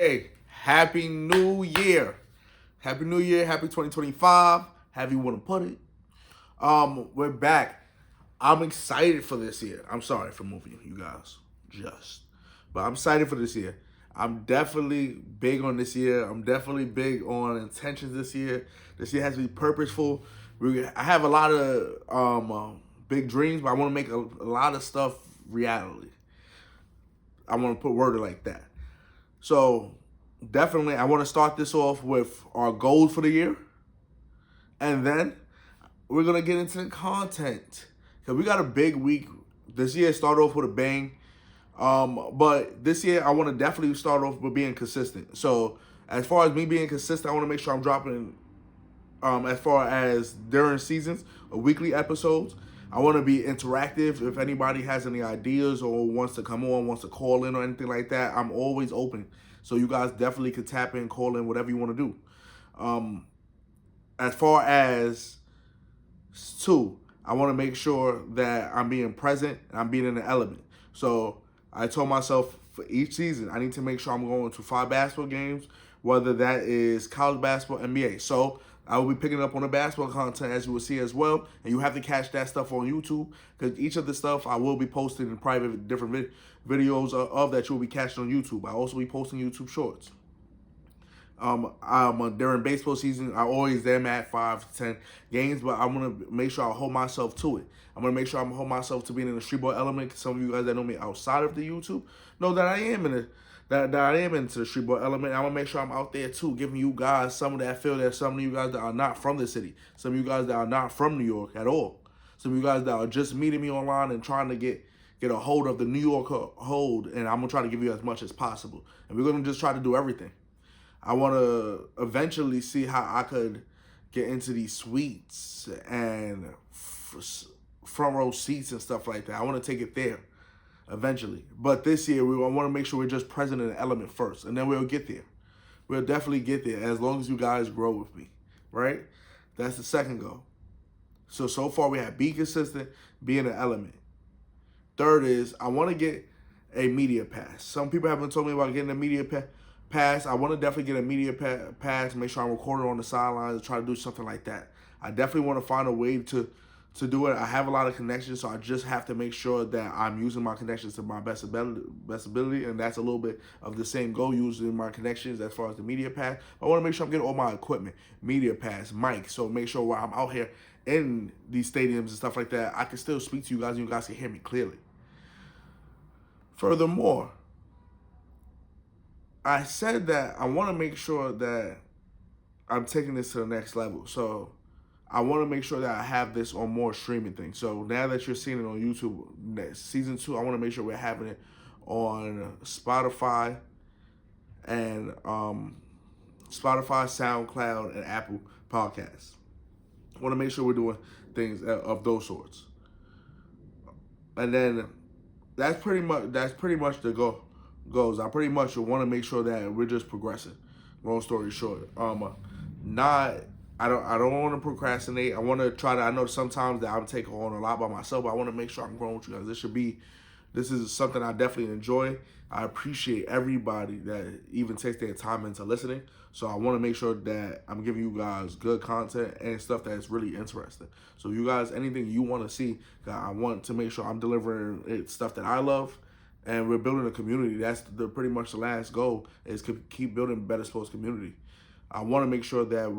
Hey, Happy New Year. Happy New Year. Happy 2025. However you want to put it. We're back. I'm excited for this year. I'm sorry for moving you guys. But I'm excited for this year. I'm definitely big on this year. I'm definitely big on intentions this year. This year has to be purposeful. I have a lot of big dreams, but I want to make a lot of stuff reality. I want to put word like that. So definitely, I want to start this off with our goals for the year, and then we're gonna get into the content because we got a big week this year. Start off with a bang, but this year I want to definitely start off with being consistent. So as far as me being consistent, I want to make sure I'm dropping as far as during seasons, weekly episodes. I want to be interactive. If anybody has any ideas or wants to come on, wants to call in or anything like that, I'm always open. So you guys definitely could tap in, call in, whatever you want to do. As far as two, I want to make sure that I'm being present and I'm being in the element. So I told myself for each season, I need to make sure I'm going to 5 basketball games, whether that is college basketball, NBA. So I will be picking up on the basketball content as you will see as well, and you have to catch that stuff on YouTube because each of the stuff I will be posting in private different videos of that you'll be catching on YouTube. I also be posting YouTube shorts. During baseball season, I always am at 5 to 10 games, but I want to make sure I hold myself to it. I'm gonna make sure I'm hold myself to being in the street ball element. Some of you guys that know me outside of the YouTube know that I am in it. That I am into the street ball element. I'm gonna make sure I'm out there too, giving you guys some of that feel that some of you guys that are not from the city, some of you guys that are not from New York at all, some of you guys that are just meeting me online and trying to get a hold of the New York hold, and I'm gonna try to give you as much as possible. And we're gonna just try to do everything. I want to eventually see how I could get into these suites and front row seats and stuff like that. I want to take it there eventually. But this year, I want to make sure we're just present in the element first, and then we'll get there. We'll definitely get there as long as you guys grow with me, right? That's the second goal. So far we have be consistent, be in the element. Third is I want to get a media pass. Some people haven't told me about getting a media pass. I want to definitely get a media pass, make sure I'm recording on the sidelines and try to do something like that. I definitely want to find a way to do it. I have a lot of connections, so I just have to make sure that I'm using my connections to my best ability, and that's a little bit of the same goal, using my connections as far as the media pass. I want to make sure I'm getting all my equipment, media pass, mic, so make sure while I'm out here in these stadiums and stuff like that, I can still speak to you guys and you guys can hear me clearly. Furthermore, I said that I want to make sure that I'm taking this to the next level. So I want to make sure that I have this on more streaming things. So now that you're seeing it on YouTube, season 2, I want to make sure we're having it on Spotify and SoundCloud, and Apple Podcasts. I want to make sure we're doing things of those sorts. And then that's pretty much the goals. I pretty much want to make sure that we're just progressing. Long story short, not I don't want to procrastinate. I want to try to. I know sometimes that I'm taking on a lot by myself, but I want to make sure I'm growing with you guys. This is something I definitely enjoy. I appreciate everybody that even takes their time into listening. So I want to make sure that I'm giving you guys good content and stuff that's really interesting. So you guys, anything you want to see, I want to make sure I'm delivering stuff that I love, and we're building a community. That's pretty much the last goal, is to keep building a better sports community. I want to make sure that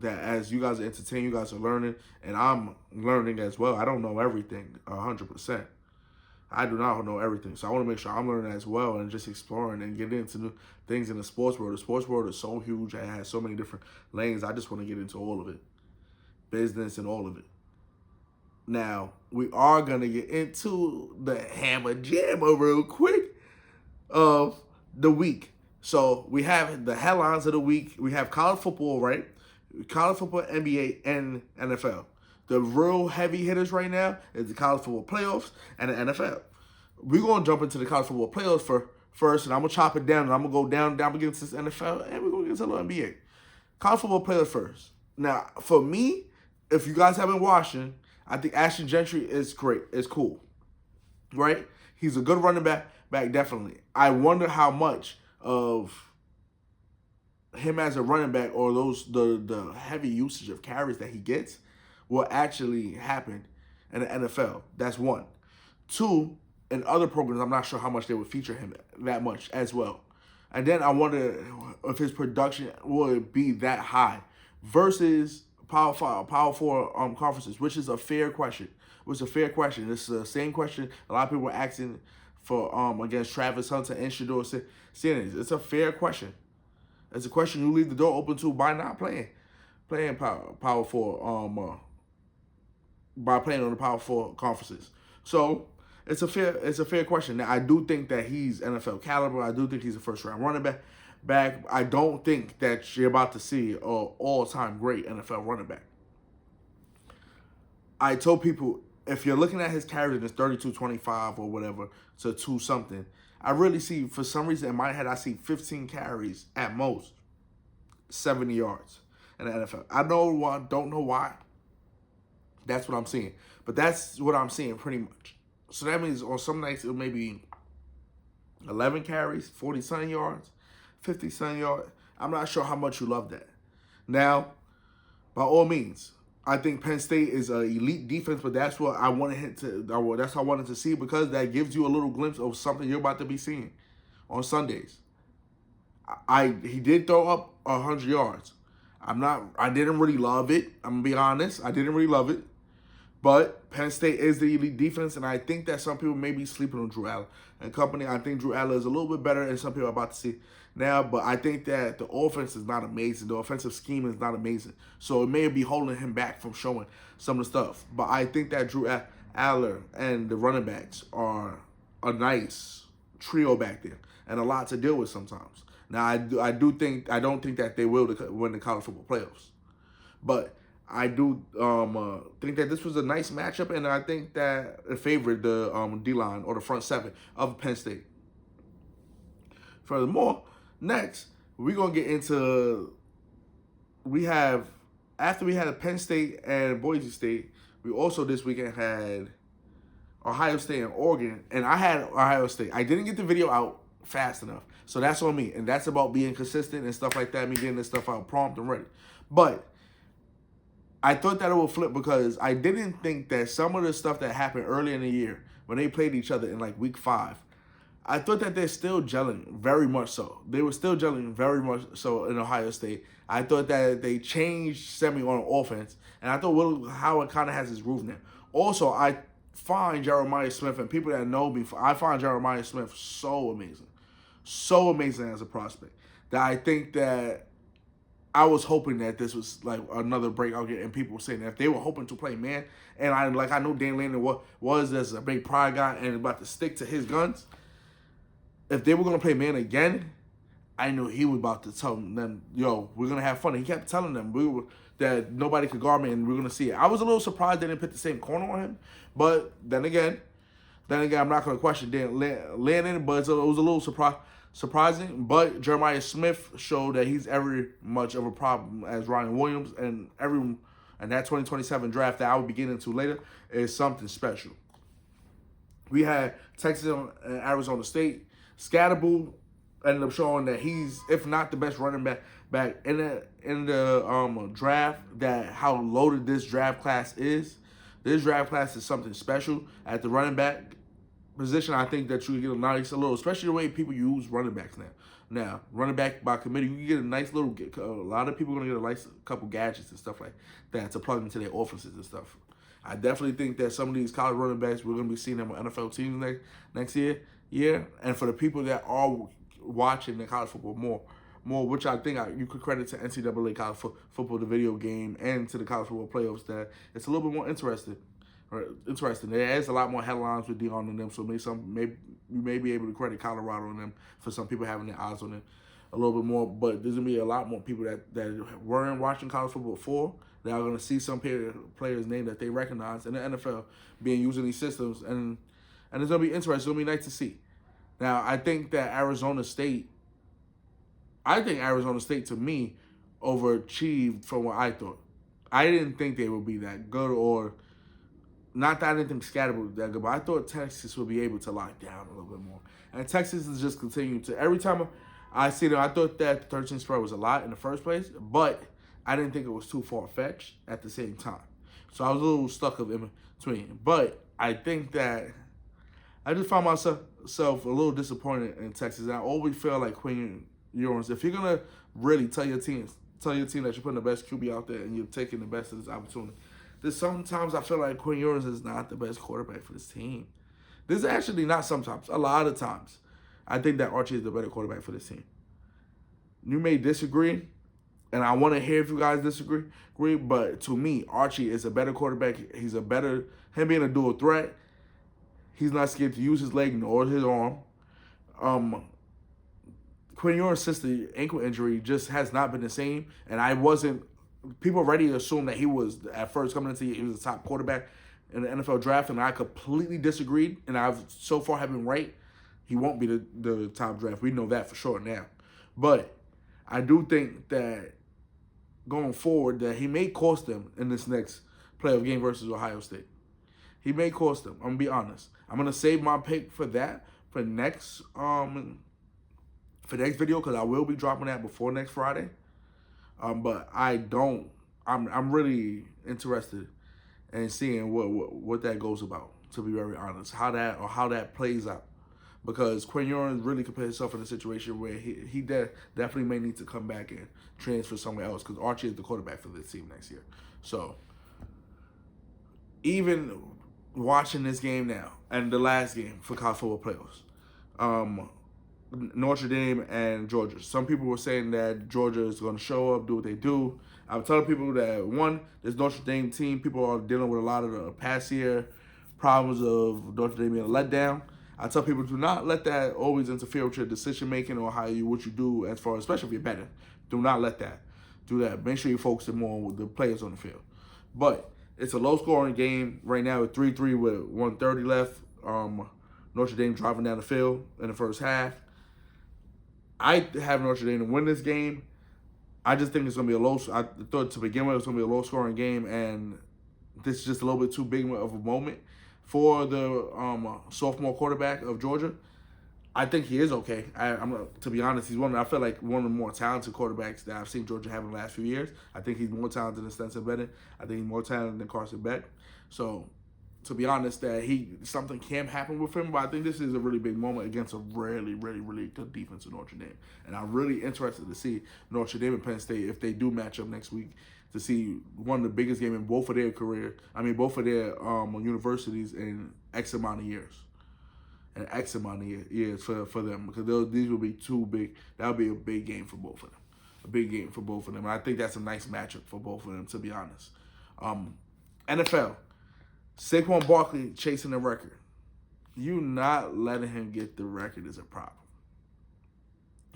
as you guys are entertained, you guys are learning, and I'm learning as well. I don't know everything 100%. I do not know everything, so I want to make sure I'm learning as well and just exploring and getting into new things in the sports world. The sports world is so huge; it has so many different lanes. I just want to get into all of it, business and all of it. Now we are gonna get into the hammer jammer real quick of the week. So we have the headlines of the week. We have college football, right? College football, NBA, and NFL. The real heavy hitters right now is the college football playoffs and the NFL. We're going to jump into the college football playoffs first, and I'm going to chop it down, and I'm going to go down against this NFL, and we're going to get to the NBA. College football playoffs first. Now, for me, if you guys haven't watched him, I think Ashton Gentry is great. It's cool, right? He's a good running back definitely. I wonder how much of him as a running back, or the heavy usage of carries that he gets will actually happen in the NFL. That's one. Two, in other programs, I'm not sure how much they would feature him that much as well. And then I wonder if his production would be that high versus Power Four conferences, which is a fair question. Which is a fair question. It's the same question a lot of people were asking for against Travis Hunter and Shedeur Sanders. It's a fair question. It's a question you leave the door open to by not playing Power Four by playing on the Power Four conferences. So it's a fair question. Now, I do think that he's NFL caliber. I do think he's a first round running back. I don't think that you're about to see an all-time great NFL running back. I told people, if you're looking at his carries and it's 32-25 or whatever to 2 something, I really see, for some reason in my head, I see 15 carries at most, 70 yards in the NFL. Don't know why. That's what I'm seeing. But that's what I'm seeing pretty much. So that means on some nights it may be 11 carries, 40-something yards, 50-something yards. I'm not sure how much you love that. Now, by all means, I think Penn State is an elite defense, but that's what I wanted that's what I wanted to see, because that gives you a little glimpse of something you're about to be seeing on Sundays. He did throw up 100 yards. I didn't really love it. I'm gonna be honest. I didn't really love it. But Penn State is the elite defense, and I think that some people may be sleeping on Drew Allen and company. I think Drew Allen is a little bit better than some people are about to see now, but I think that the offense is not amazing. The offensive scheme is not amazing. So it may be holding him back from showing some of the stuff. But I think that Drew Allen and the running backs are a nice trio back there and a lot to deal with sometimes. Now, I don't think that they will win the college football playoffs. But I do think that this was a nice matchup, and I think that it favored the D-line or the front seven of Penn State. Furthermore, next, we're going to get into, after we had Penn State and Boise State, we also this weekend had Ohio State and Oregon, and I had Ohio State. I didn't get the video out fast enough, so that's on me, and that's about being consistent and stuff like that, me getting this stuff out prompt and ready. But I thought that it would flip, because I didn't think that some of the stuff that happened early in the year when they played each other in like week 5, I thought that they're still gelling very much so. They were still gelling very much so in Ohio State. I thought that they changed Semi on offense, and I thought Howard kind of has his groove now. Also, I find Jeremiah Smith, and people that know me, I find Jeremiah Smith so amazing as a prospect, that I think that I was hoping that this was like another breakout game, and people were saying that if they were hoping to play man, and I know Dan Lanning was as a big pride guy and about to stick to his guns. If they were gonna play man again, I knew he was about to tell them, "Yo, we're gonna have fun." And he kept telling them that nobody could guard me, and we're gonna see it. I was a little surprised they didn't put the same corner on him, but then again, I'm not gonna question Dan Lanning, but it was a little surprising. But Jeremiah Smith showed that he's every much of a problem as Ryan Williams, and that 2027 draft that I will be getting into later is something special. We had Texas and Arizona State. Scatterbull ended up showing that he's, if not the best running back in the draft, that how loaded this draft class is. This draft class is something special at the running back position. I think that you get a little, especially the way people use running backs now. Now, running back by committee, you can get a nice little, a lot of people are going to get a nice couple gadgets and stuff like that to plug into their offenses and stuff. I definitely think that some of these college running backs, we're going to be seeing them on NFL teams next year. And for the people that are watching the college football more, which I think you could credit to NCAA college football, the video game, and to the college football playoffs, that it's a little bit more interesting. There is a lot more headlines with Deion on them, so you may be able to credit Colorado on them for some people having their eyes on them a little bit more. But there's going to be a lot more people that weren't watching college football before that are going to see some players' name that they recognize in the NFL being used in these systems, and it's going to be interesting. It's going to be nice to see. Now, I think Arizona State to me overachieved from what I thought. I didn't think they would be that good, or not that I didn't think Scatterbull was that good, but I thought Texas would be able to lock down a little bit more. And Texas is just continuing to, every time I thought that the 13 spread was a lot in the first place, but I didn't think it was too far-fetched at the same time. So I was a little stuck up in between. But I think that I just found myself a little disappointed in Texas. And I always feel like Quinn Ewers, if you're going to really tell your team that you're putting the best QB out there and you're taking the best of this opportunity, there's sometimes I feel like Quinn Ewers is not the best quarterback for this team. This is actually not sometimes. A lot of times, I think that Archie is the better quarterback for this team. You may disagree, and I want to hear if you guys disagree. But to me, Archie is a better quarterback. Him being a dual threat. He's not scared to use his leg nor his arm. Quinn Ewers, since the ankle injury, just has not been the same. And people already assumed that he was, at first coming into he was a top quarterback in the NFL draft, and I completely disagreed, and I've so far have been right. He won't be the top draft. We know that for sure now. But I do think that going forward that he may cost them in this next playoff game versus Ohio State. He may cost them. I'm going to be honest. I'm going to save my pick for that for next video because I will be dropping that before next Friday. But I'm really interested in seeing what that goes about, to be very honest, how that plays out. Because Quinn Ewers really could put himself in a situation where he definitely may need to come back and transfer somewhere else because Archie is the quarterback for this team next year. So even watching this game now and the last game for college football playoffs, Notre Dame and Georgia. Some people were saying that Georgia is going to show up, do what they do. I'm telling people that, one, this Notre Dame team, people are dealing with a lot of the past year problems of Notre Dame being a letdown. I tell people, do not let that always interfere with your decision making or what you do as far, especially if you're betting. Do not let that do that. Make sure you focus more with the players on the field. But it's a low scoring game right now at 3-3 with 1:30 left. Notre Dame driving down the field in the first half. I have Notre Dame to win this game. I just think it's going to be I thought to begin with it was going to be a low scoring game, and this is just a little bit too big of a moment for the sophomore quarterback of Georgia. I think he is okay. To be honest, I feel like one of the more talented quarterbacks that I've seen Georgia have in the last few years. I think he's more talented than Stenson Bennett. I think he's more talented than Carson Beck. So, to be honest, that something can happen with him, but I think this is a really big moment against a really, really, really good defense of Notre Dame. And I'm really interested to see Notre Dame and Penn State, if they do match up next week, to see one of the biggest games in both of their universities in X amount of years. And X amount of years for them, because these will be too big. That would be a big game for both of them. A big game for both of them. And I think that's a nice matchup for both of them, to be honest. NFL. Saquon Barkley chasing the record. You not letting him get the record is a problem.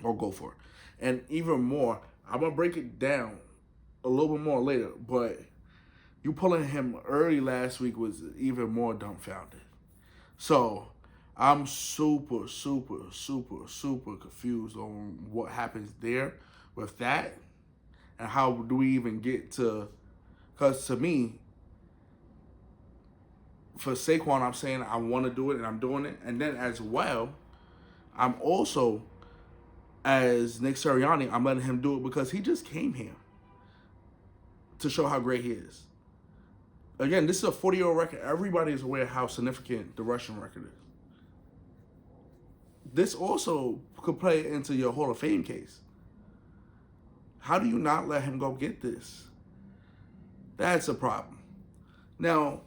Or go for it. And even more, I'm going to break it down a little bit more later, but you pulling him early last week was even more dumbfounded. So I'm super, super, super, super confused on what happens there with that and how do we even get to, because to me, for Saquon, I'm saying I want to do it and I'm doing it. And then as well, I'm also, as Nick Sirianni, I'm letting him do it because he just came here to show how great he is. Again, this is a 40-year record. Everybody is aware how significant the rushing record is. This also could play into your Hall of Fame case. How do you not let him go get this? That's a problem. Now,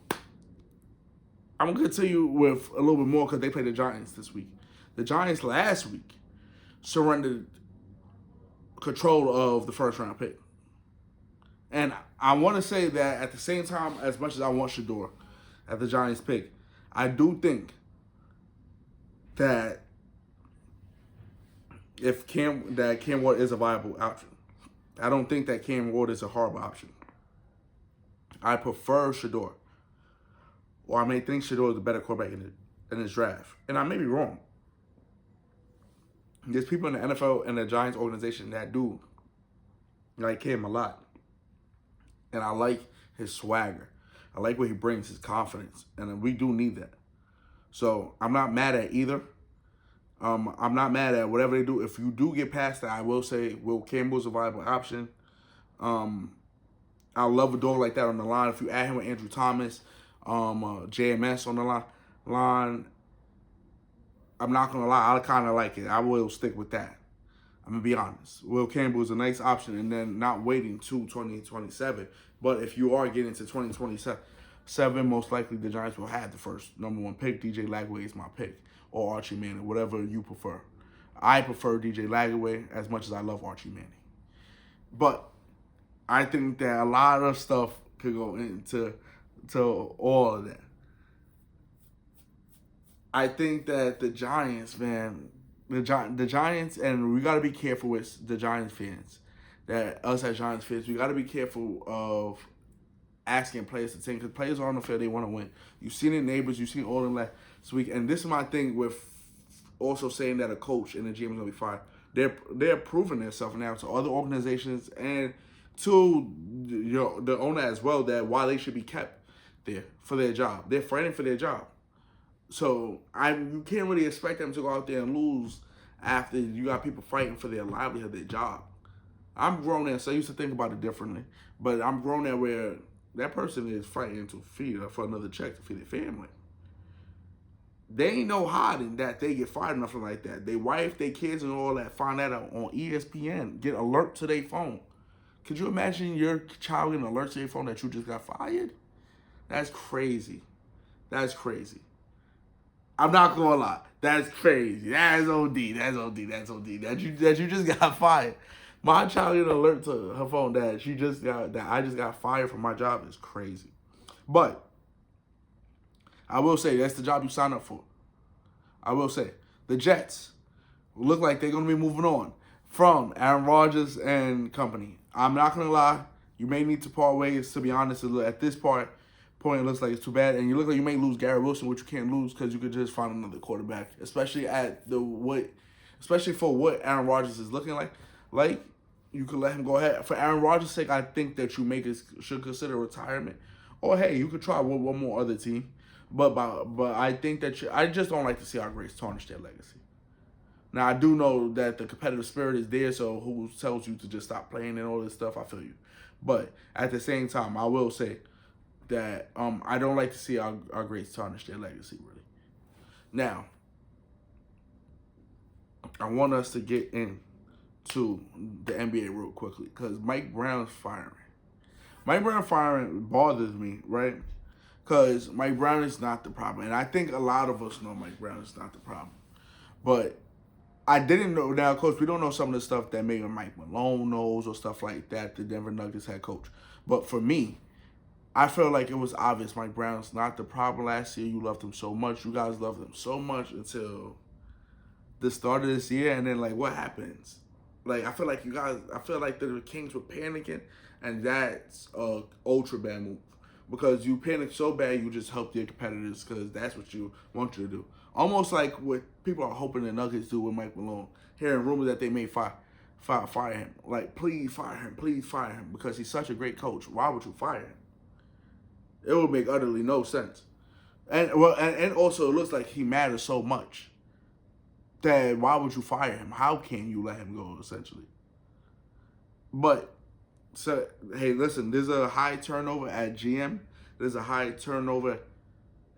I'm going to continue with a little bit more because they played the Giants this week. The Giants last week surrendered control of the first-round pick. And I want to say that at the same time, as much as I want Shador at the Giants pick, I do think that Cam Ward is a viable option. I don't think that Cam Ward is a horrible option. I prefer Shador. Or I may think Shador is a better quarterback in this draft. And I may be wrong. There's people in the NFL and the Giants organization that do like Cam a lot. And I like his swagger. I like what he brings, his confidence. And we do need that. So I'm not mad at either. I'm not mad at whatever they do. If you do get past that, I will say Will Campbell's a viable option. Um, I love a dog like that on the line. If you add him with Andrew Thomas, JMS on the line, I'm not gonna lie, I kind of like it. I will stick with that. I'm gonna be honest. Will Campbell is a nice option, and then not waiting to 2027. But if you are getting to 2027, most likely the Giants will have the first #1 pick. DJ Lagway is my pick, or Archie Manning, whatever you prefer. I prefer DJ Lagway as much as I love Archie Manning. But I think that a lot of stuff could go into all of that. I think that the Giants, man, the Giants, and we got to be careful with the Giants fans. That us as Giants fans, we got to be careful of asking players to take, because players are on the field, they want to win. You've seen it, neighbors, you've seen all of that last week, and this is my thing with also saying that a coach and the GM is gonna be fired. They're proving themselves now to other organizations and to the owner as well, that why they should be kept there for their job. They're fighting for their job. So you can't really expect them to go out there and lose after you got people fighting for their livelihood, their job. I'm grown there, so I used to think about it differently. But I'm grown there where that person is fighting to feed for another check to feed their family. They ain't no hiding that they get fired or nothing like that. They wife, their kids, and all that find that out on ESPN. Get alert to their phone. Could you imagine your child getting alert to their phone that you just got fired? That's crazy. That's crazy. I'm not gonna lie. That's crazy. That's OD. That's OD. That's OD. That you just got fired. My child get an alert to her phone that I just got fired from my job is crazy. But I will say that's the job you signed up for. I will say the Jets look like they're gonna be moving on from Aaron Rodgers and company. I'm not gonna lie. You may need to part ways. To be honest, at this point, it looks like it's too bad, and you look like you may lose Garrett Wilson, which you can't lose because you could just find another quarterback, especially for what Aaron Rodgers is looking like. Like, you could let him go ahead. For Aaron Rodgers' sake, I think that you should consider retirement, or hey, you could try one more other team. But I think that I just don't like to see our greats tarnish their legacy. Now, I do know that the competitive spirit is there, so who tells you to just stop playing and all this stuff? I feel you. But at the same time, I will say that I don't like to see our greats tarnish their legacy, really. Now, I want us to get into the NBA real quickly, because Mike Brown's firing. Mike Brown firing bothers me, right? Because Mike Brown is not the problem. And I think a lot of us know Mike Brown is not the problem. But I didn't know. Now, of course, we don't know some of the stuff that maybe Mike Malone knows or stuff like that, the Denver Nuggets head coach. But for me, I feel like it was obvious Mike Brown's not the problem last year. You loved him so much. You guys loved him so much until the start of this year. And then, like, what happens? Like, I feel like the Kings were panicking. And that's a ultra bad move. Because you panic so bad, you just help your competitors because that's what you want you to do. Almost like what people are hoping the Nuggets do with Mike Malone. Hearing rumors that they may fire him. Like, please fire him because he's such a great coach. Why would you fire him? It would make utterly no sense. And also it looks like he matters so much that why would you fire him? How can you let him go, essentially? But so, hey, listen, there's a high turnover at GM. There's a high turnover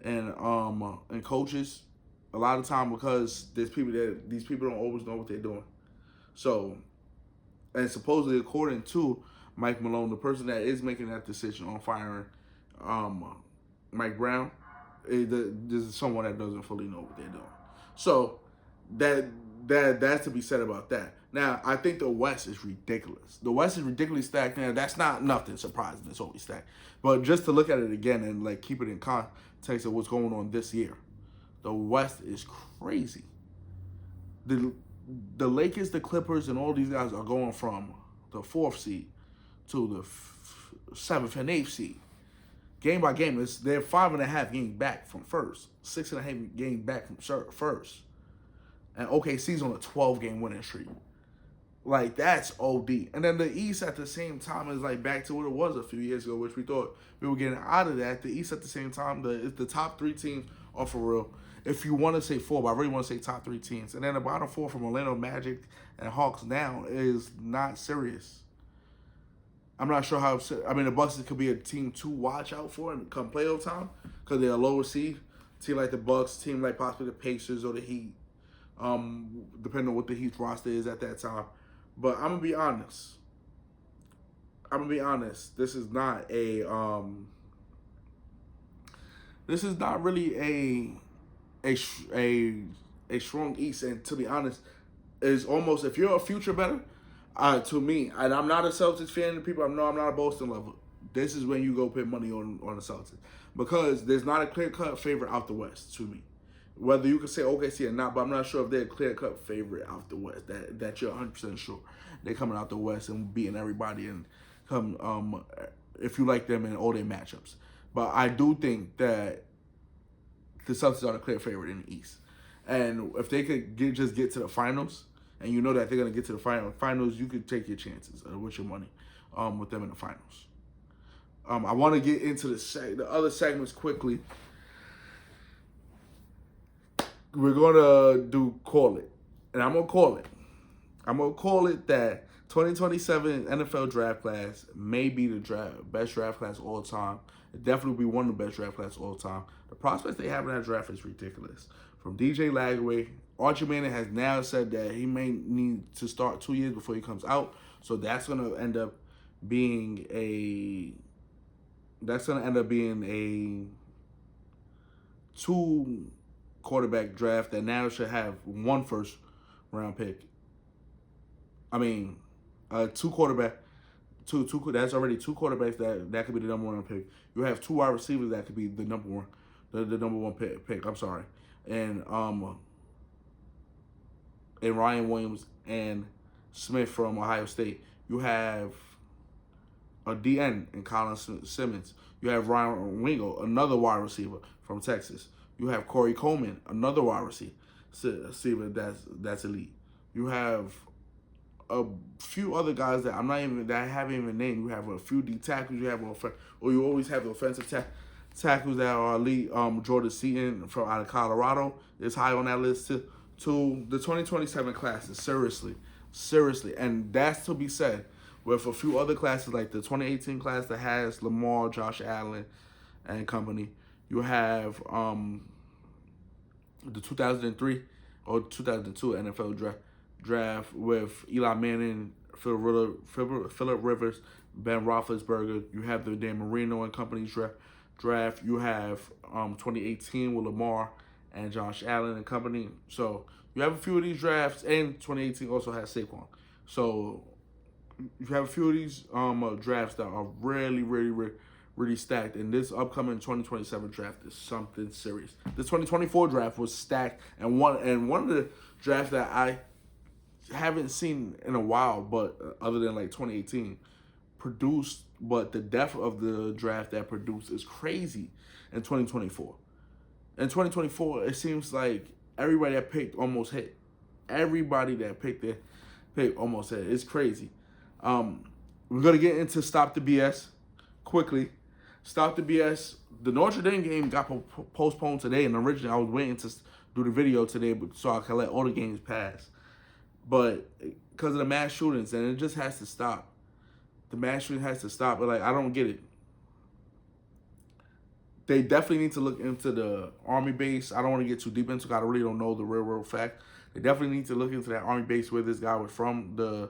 in coaches a lot of time because these people don't always know what they're doing. So, and supposedly according to Mike Malone, the person that is making that decision on firing Mike Brown, this is someone that doesn't fully know what they're doing. So that's to be said about that. Now, I think the West is ridiculous. The West is ridiculously stacked. Now, that's not nothing surprising. It's always stacked. But just to look at it again and like keep it in context of what's going on this year, the West is crazy. The Lakers, the Clippers, and all these guys are going from the 4th seed to the 7th and 8th seed. Game by game, they're 5.5 games back from first, 6.5 games back from first. And OKC's on a 12-game winning streak. Like, that's OD. And then the East at the same time is like back to what it was a few years ago, which we thought we were getting out of that. The East at the same time, the top 3 teams are for real. if you want to say four, but I really want to say top three teams. And then the bottom four from Orlando Magic and Hawks down is not serious. I'm not sure how. I mean, the Bucks could be a team to watch out for and come playoff time because they're a lower seed. Team like the Bucks, team like possibly the Pacers or the Heat, depending on what the Heat's roster is at that time. But I'm gonna be honest. This is not a. This is not really a strong East, and to be honest, is almost if you're a future better. To me, and I'm not a Celtics fan. People know I'm not a Boston lover. This is when you go put money on the Celtics because there's not a clear-cut favorite out the West to me. Whether you can say OKC or not, but I'm not sure if they're a clear-cut favorite out the West. That you're 100% sure they're coming out the West and beating everybody and come if you like them in all their matchups. But I do think that the Celtics are the clear favorite in the East, and if they could just get to the finals. And you know that they're going to get to the finals, you could take your chances with your money with them in the finals. I want to get into the other segments quickly. We're going to call it. And I'm going to call it. I'm going to call it that 2027 NFL draft class may be the best draft class of all time. It definitely will be one of the best draft classes of all time. The prospects they have in that draft is ridiculous. From DJ Lagway, Archie Manning has now said that he may need to start 2 years before he comes out. So that's going to end up being a 2 quarterback draft that now should have 1 first round pick. I mean, 2 quarterback. That's already 2 quarterbacks that could be the number 1 pick. You have 2 wide receivers that could be the number 1, the number 1 pick. I'm sorry, and Ryan Williams and Smith from Ohio State. You have a DN in Colin Simmons. You have Ryan Wingo, another wide receiver from Texas. You have Corey Coleman, another wide receiver that's elite. You have a few other guys that I haven't even named. You have a few D tackles. You always have the offensive tackles that are elite. Jordan Seaton from out of Colorado is high on that list too. To the 2027 classes, seriously, and that's to be said with a few other classes like the 2018 class that has Lamar, Josh Allen, and company. You have the 2003 or 2002 NFL draft with Eli Manning, Phillip Rivers, Ben Roethlisberger. You have the Dan Marino and company's draft. You have 2018 with Lamar and Josh Allen and company. So you have a few of these drafts, and 2018 also has Saquon. So you have a few of these drafts that are really stacked. And this upcoming 2027 draft is something serious. The 2024 draft was stacked, and one of the drafts that I haven't seen in a while, but other than like 2018, produced. But the depth of the draft that produced is crazy in 2024. In 2024, it seems like everybody that picked almost hit. Everybody that picked their pick almost hit. It's crazy. We're going to get into Stop the BS quickly. Stop the BS. The Notre Dame game got postponed today, and originally I was waiting to do the video today so I could let all the games pass. But because of the mass shootings, and it just has to stop. The mass shooting has to stop. But, I don't get it. They definitely need to look into the Army base. I don't want to get too deep into it. I really don't know the real world fact. They definitely need to look into that Army base where this guy was from. The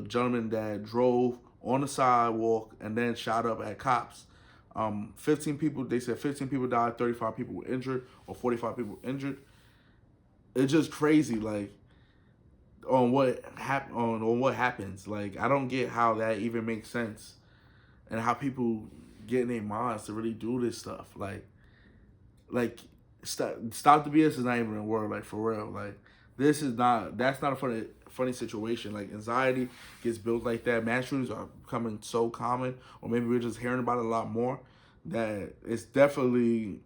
gentleman that drove on the sidewalk and then shot up at cops. 15 people. They said 15 people died, 35 people were injured, or 45 people were injured. It's just crazy, on what happens. I don't get how that even makes sense, and how people get in their minds to really do this stuff. Stop the BS is not even a word. For real. That's not a funny situation. Anxiety gets built like that. Mass shootings are becoming so common, or maybe we're just hearing about it a lot more, that it definitely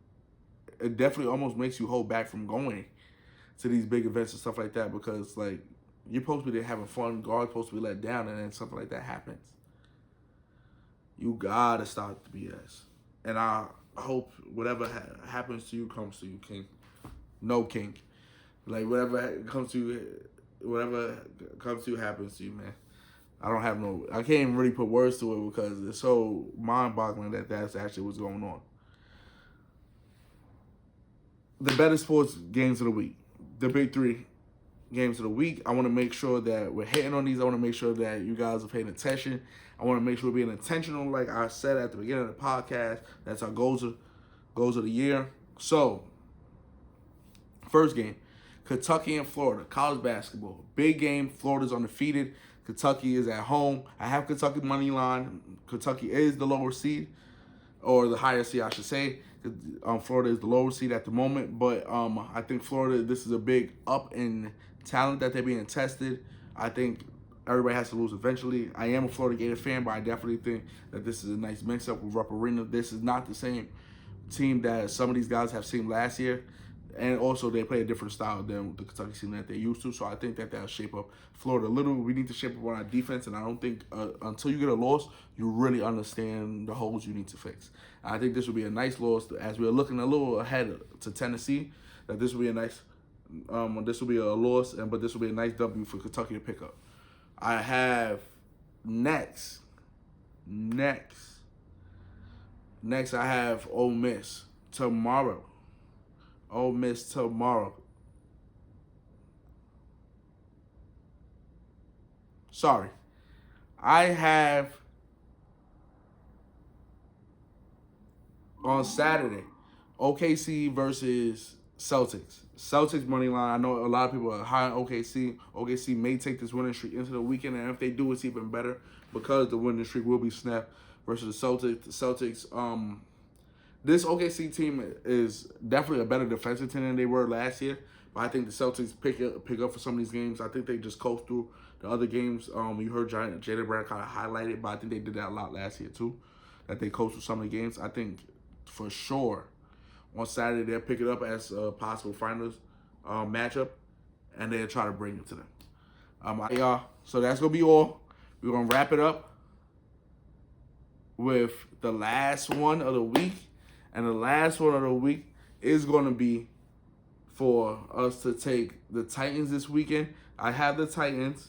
almost makes you hold back from going to these big events and stuff like that, because you're supposed to be there having fun, God's supposed to be let down, and then something like that happens. You gotta stop the BS. And I hope whatever happens to you comes to you, King. No kink. Like whatever comes to you happens to you, man. I can't even really put words to it because it's so mind-boggling that that's actually what's going on. The better sports games of the week, the big three games of the week. I want to make sure that we're hitting on these. I want to make sure that you guys are paying attention. I want to make sure we're being intentional, like I said at the beginning of the podcast. That's our goals of the year. So, first game, Kentucky and Florida, college basketball. Big game. Florida's undefeated. Kentucky is at home. I have Kentucky money line. Kentucky is the lower seed, or the higher seed, I should say. Florida is the lower seed at the moment, but I think Florida, this is a big up in talent that they're being tested. I think everybody has to lose eventually. I am a Florida Gator fan, but I definitely think that this is a nice mix-up with Rupp Arena. This is not the same team that some of these guys have seen last year. And also, they play a different style than the Kentucky team that they're used to. So I think that that'll shape up Florida a little. We need to shape up on our defense. And I don't think until you get a loss, you really understand the holes you need to fix. I think this will be a nice loss as we're looking a little ahead to Tennessee. That this will be a nice, this will be a loss, but this will be a nice W for Kentucky to pick up. I have next I have Ole Miss tomorrow. Ole Miss tomorrow. Sorry. I have on Saturday OKC versus Celtics. Celtics money line. I know a lot of people are high on OKC. OKC may take this winning streak into the weekend, and if they do, it's even better because the winning streak will be snapped versus the Celtics. The Celtics, this OKC team is definitely a better defensive team than they were last year. But I think the Celtics pick up for some of these games. I think they just coast through the other games. You heard Jalen Brown kind of highlight it, but I think they did that a lot last year too. That they coast through some of the games. I think for sure on Saturday they'll pick it up as a possible finals matchup, and they'll try to bring it to them. Y'all. So that's gonna be all. We're gonna wrap it up with the last one of the week. And the last one of the week is going to be for us to take the Titans this weekend. I have the Titans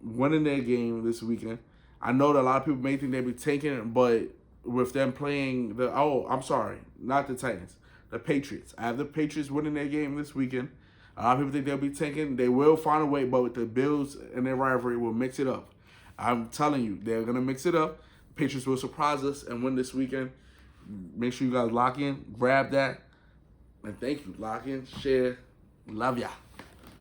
winning their game this weekend. I know that a lot of people may think they'll be taking it, but with them playing not the Titans, the Patriots. I have the Patriots winning their game this weekend. A lot of people think they'll be taking. They will find a way, but with the Bills and their rivalry will mix it up. I'm telling you, they're going to mix it up. Patriots will surprise us and win this weekend. Make sure you guys lock in, grab that, and thank you. Lock in, share, love ya.